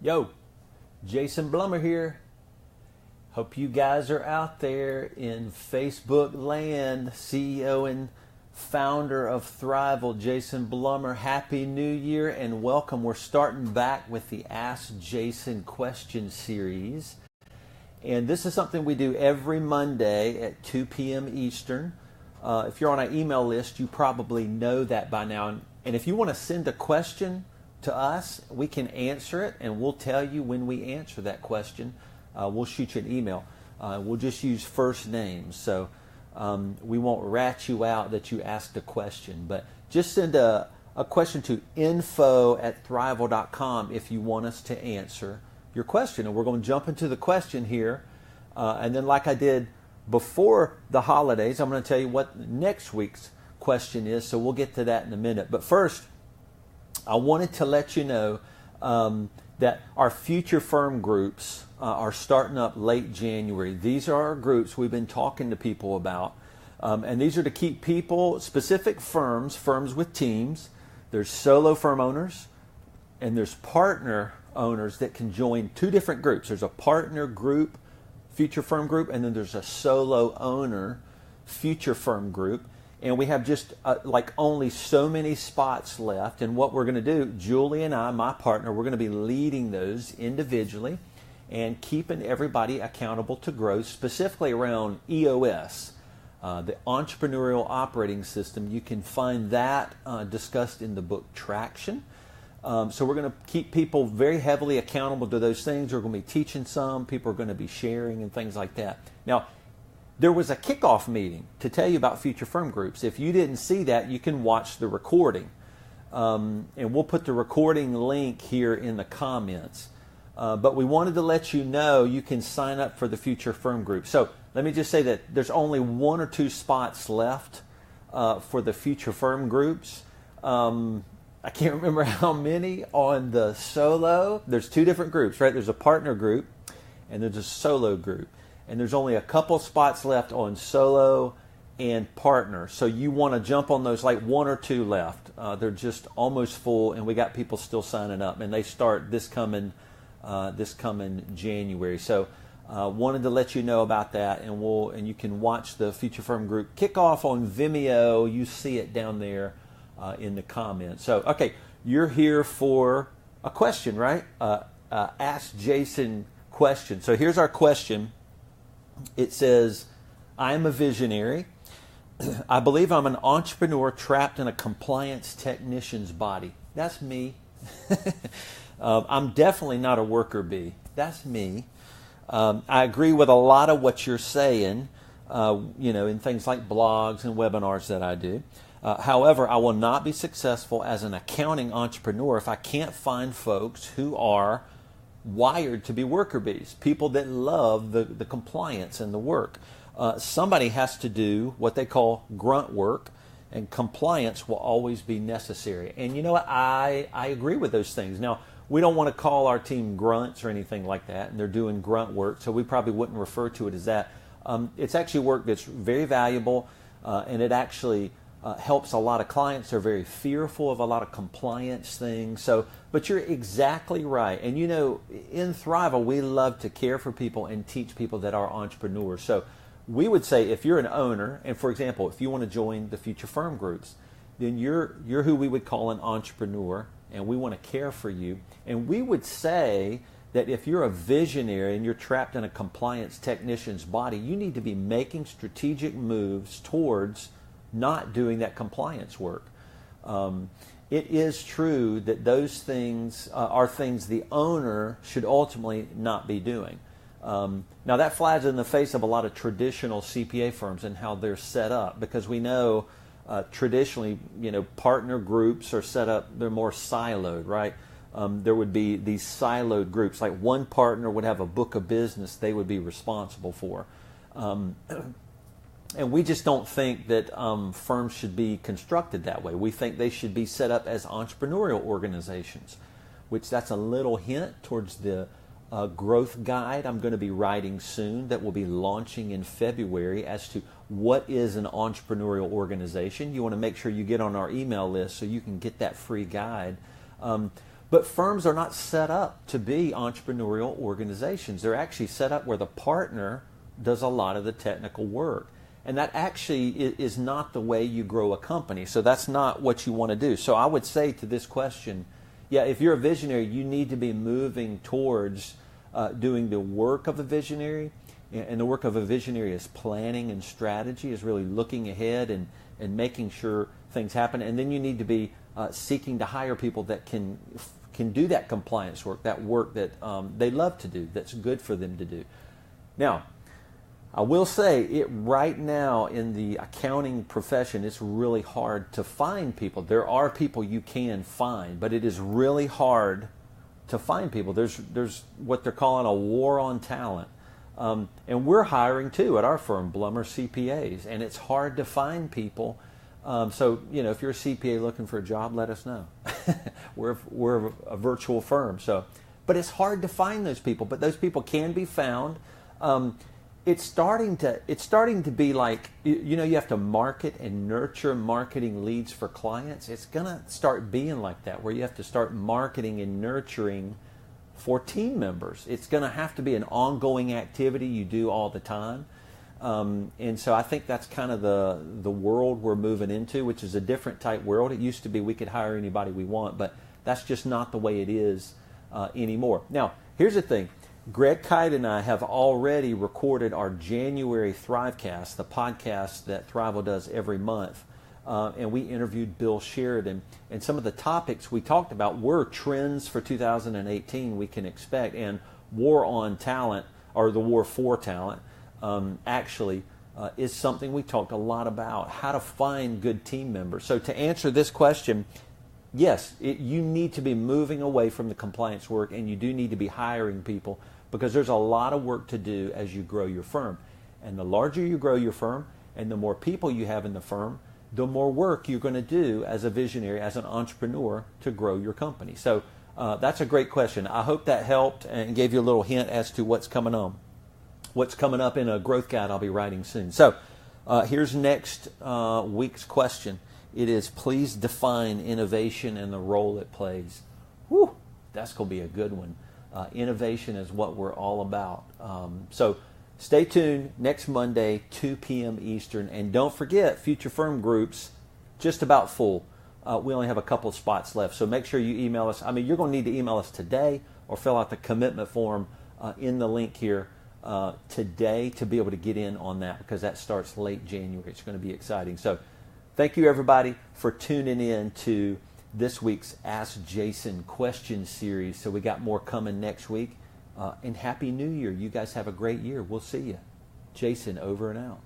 Yo, Jason Blumer here. Hope you guys are out there in Facebook land. CEO and founder of Thriveal, Jason Blumer. Happy New Year and welcome. We're starting back with the Ask Jason question series. And this is something we do every Monday at 2 p.m. Eastern. If you're on our email list, you probably know that by now. And if you want to send a question to us, we can answer it, and we'll tell you when we answer that question. We'll shoot you an email. We'll just use first names, so we won't rat you out that you asked a question. But just send a question to info@thriveal.com if you want us to answer your question. And we're going to jump into the question here. And then like I did before the holidays, I'm going to tell you what next week's question is, so we'll get to that in a minute. But first, I wanted to let you know that our future firm groups are starting up late January. These are our groups we've been talking to people about. And these are to keep people, specific firms with teams. There's solo firm owners and there's partner owners that can join two different groups. There's a partner group, future firm group, and then there's a solo owner, future firm group. And we have just like only so many spots left. And what we're going to do, Julie and I, my partner, we're going to be leading those individually and keeping everybody accountable to growth, specifically around EOS, the Entrepreneurial Operating System. You can find that discussed in the book Traction. So we're going to keep people very heavily accountable to those things. We're going to be teaching some. People are going to be sharing and things like that. Now, there was a kickoff meeting to tell you about future firm groups. If you didn't see that, you can watch the recording. And we'll put the recording link here in the comments. But we wanted to let you know you can sign up for the future firm group. So let me just say that there's only 1 or 2 spots left for the future firm groups. I can't remember how many on the solo. There's 2 different groups, right? There's a partner group and there's a solo group. And there's only a couple spots left on solo and partner. So you want to jump on those, like 1 or 2 left. They're just almost full, and we got people still signing up. And they start this coming January. So wanted to let you know about that, and you can watch the Future Firm Group kickoff on Vimeo. You see it down there in the comments. So, okay, you're here for a question, right? Ask Jason question. So here's our question. It says, I am a visionary. I believe I'm an entrepreneur trapped in a compliance technician's body. That's me. I'm definitely not a worker bee. That's me. I agree with a lot of what you're saying, in things like blogs and webinars that I do. However, I will not be successful as an accounting entrepreneur if I can't find folks who are wired to be worker bees, people that love the compliance and the work. Somebody has to do what they call grunt work, and compliance will always be necessary. And you know what? I agree with those things. Now, we don't want to call our team grunts or anything like that, and they're doing grunt work, so we probably wouldn't refer to it as that. It's actually work that's very valuable, and it actually helps a lot of clients. They're very fearful of a lot of compliance things. But you're exactly right. And in Thriveal, we love to care for people and teach people that are entrepreneurs. So we would say if you're an owner, and for example, if you want to join the future firm groups, then you're who we would call an entrepreneur, and we want to care for you. And we would say that if you're a visionary and you're trapped in a compliance technician's body, you need to be making strategic moves towards not doing that compliance work. It is true that those things are things the owner should ultimately not be doing. Now that flies in the face of a lot of traditional CPA firms and how they're set up, because we know traditionally, partner groups are set up, they're more siloed, right? There would be these siloed groups, like one partner would have a book of business they would be responsible for. And we just don't think that firms should be constructed that way. We think they should be set up as entrepreneurial organizations, which that's a little hint towards the growth guide I'm going to be writing soon that will be launching in February as to what is an entrepreneurial organization. You want to make sure you get on our email list so you can get that free guide. But firms are not set up to be entrepreneurial organizations. They're actually set up where the partner does a lot of the technical work. And that actually is not the way you grow a company. So that's not what you want to do. So I would say to this question, yeah, if you're a visionary, you need to be moving towards doing the work of a visionary. And the work of a visionary is planning and strategy, is really looking ahead and making sure things happen. And then you need to be seeking to hire people that can do that compliance work, that work that they love to do, that's good for them to do. Now, I will say it right now in the accounting profession, it's really hard to find people. There are people you can find, but it is really hard to find people. There's what they're calling a war on talent. And we're hiring too at our firm, Blumer CPAs, and it's hard to find people. So, if you're a CPA looking for a job, let us know. We're a virtual firm. But it's hard to find those people, but those people can be found. It's starting to be like, you have to market and nurture marketing leads for clients. It's going to start being like that, where you have to start marketing and nurturing for team members. It's going to have to be an ongoing activity you do all the time. And so I think that's kind of the world we're moving into, which is a different type world. It used to be we could hire anybody we want, but that's just not the way it is anymore. Now, here's the thing. Greg Kite and I have already recorded our January Thrivecast, the podcast that Thriveal does every month. And we interviewed Bill Sheridan. And some of the topics we talked about were trends for 2018 we can expect, and war on talent, or the war for talent, is something we talked a lot about, how to find good team members. So to answer this question, yes, you need to be moving away from the compliance work, and you do need to be hiring people, because there's a lot of work to do as you grow your firm. And the larger you grow your firm and the more people you have in the firm, the more work you're going to do as a visionary, as an entrepreneur, to grow your company. So that's a great question. I hope that helped and gave you a little hint as to what's coming up in a growth guide I'll be writing soon. So here's next week's question. It is, please define innovation and the role it plays. Whew, that's going to be a good one. Innovation is what we're all about. So stay tuned next Monday, 2 p.m. Eastern. And don't forget, Future Firm Groups, just about full. We only have a couple of spots left. So make sure you email us. You're going to need to email us today or fill out the commitment form in the link here today to be able to get in on that, because that starts late January. It's going to be exciting. So thank you, everybody, for tuning in to this week's Ask Jason question series. So we got more coming next week. And Happy New Year. You guys have a great year. We'll see you. Jason, over and out.